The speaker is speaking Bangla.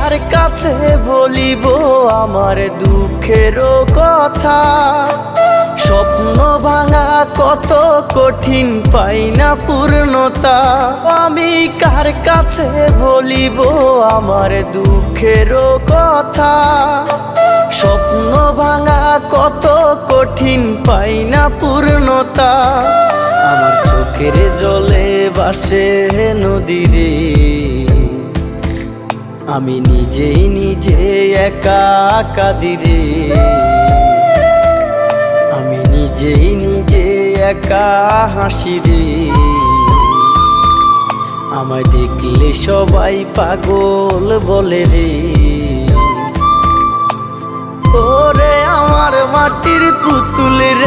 কার কাছে বলিব আমার দুঃখের কথা? স্বপ্ন ভাঙা কত কঠিন, পাই না পূর্ণতা। আমি কার কাছে বলিব আমার দুঃখের কথা? স্বপ্ন ভাঙা কত কঠিন, পাই না পূর্ণতা। আমার চোখের জলে ভাসে নদীরে, আমি নিজেই নিজে একা কাঁদিরে। আমি নিজেই নিজে একা হাসিরে। আমায় দেখলে সবাই পাগল বলে রে। ওরে আমার মাটির পুতুল রে।